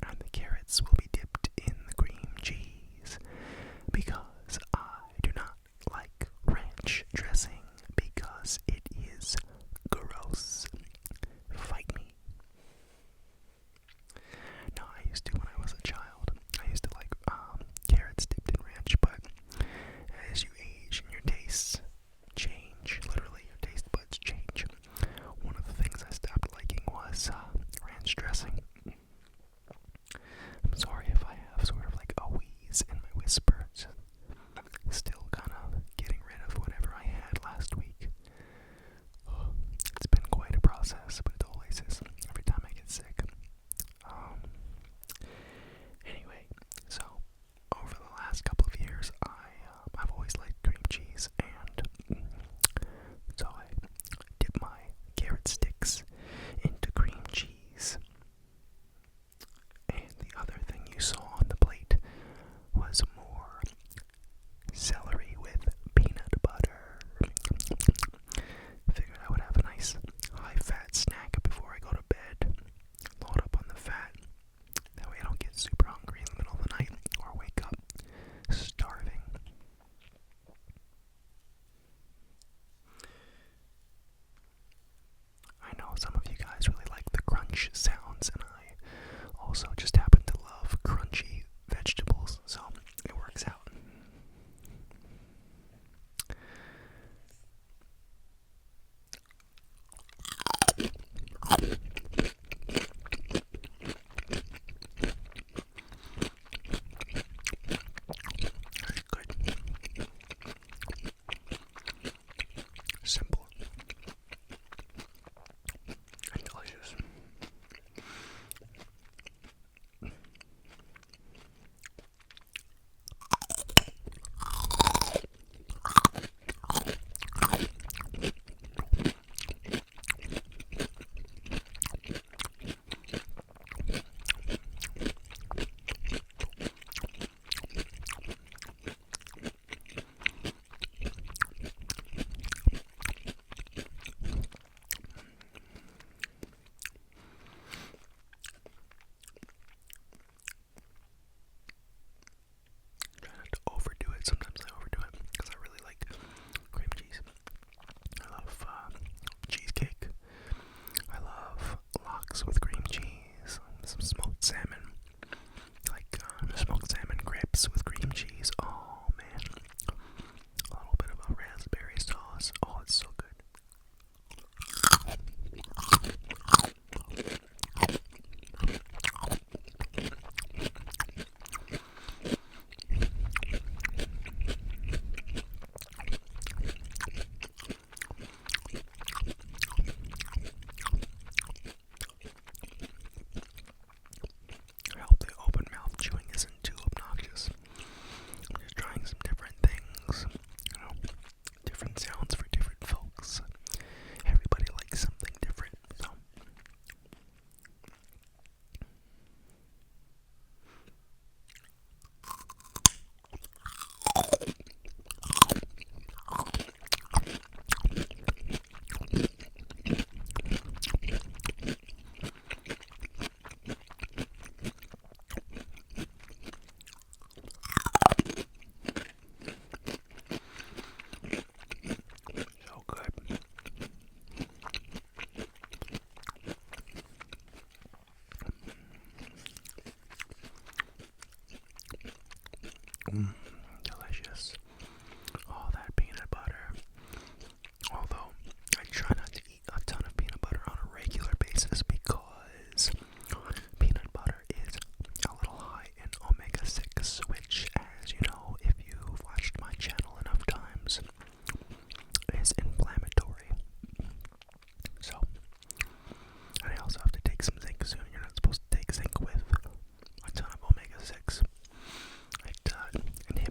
and the carrots will be dipped in the cream cheese because I do not like ranch dressing because it is gross. Fight me. No, I used to when I was a child. I used to like carrots dipped in ranch, but as you age and your tastes change, literally your taste buds change. One of the things I stopped liking was ranch dressing. I'm sorry if I have sort of like a wheeze in my whisper. Still kind of getting rid of whatever I had last week. It's been quite a process, but it always is every time I get sick. Anyway, so over the last couple of years, I've always liked cream cheese, and so I dip my carrot sticks into cream cheese. And the other thing you saw on the plate was more celery with peanut butter. Figured I would have a nice high-fat snack before I go to bed. Load up on the fat. That way I don't get super hungry in the middle of the night or wake up starving. I know some of you guys really like the crunch sounds, and I also just happen to love crunchy vegetables, so it works out. That's good. Simple. And delicious. Try not to overdo it. Sometimes I overdo it because I really like cream cheese. I love cheesecake. I love lox with cream cheese. Some smoked salmon. Like smoked salmon grapes with cream cheese. Oh man. A little bit of a raspberry sauce. Oh, it's so good. I hope the open mouth chewing isn't too obnoxious. I'm just trying some different things, different sounds for different folks. Everybody likes something different, so. So good. Delicious. All that peanut butter. Although, I try not to eat a ton of peanut butter on a regular basis because peanut butter is a little high in omega-6, which, as you know, if you've watched my channel enough times, is inflammatory. So, and I also have to take some zinc soon. You're not supposed to take zinc with a ton of omega-6. It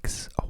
makes a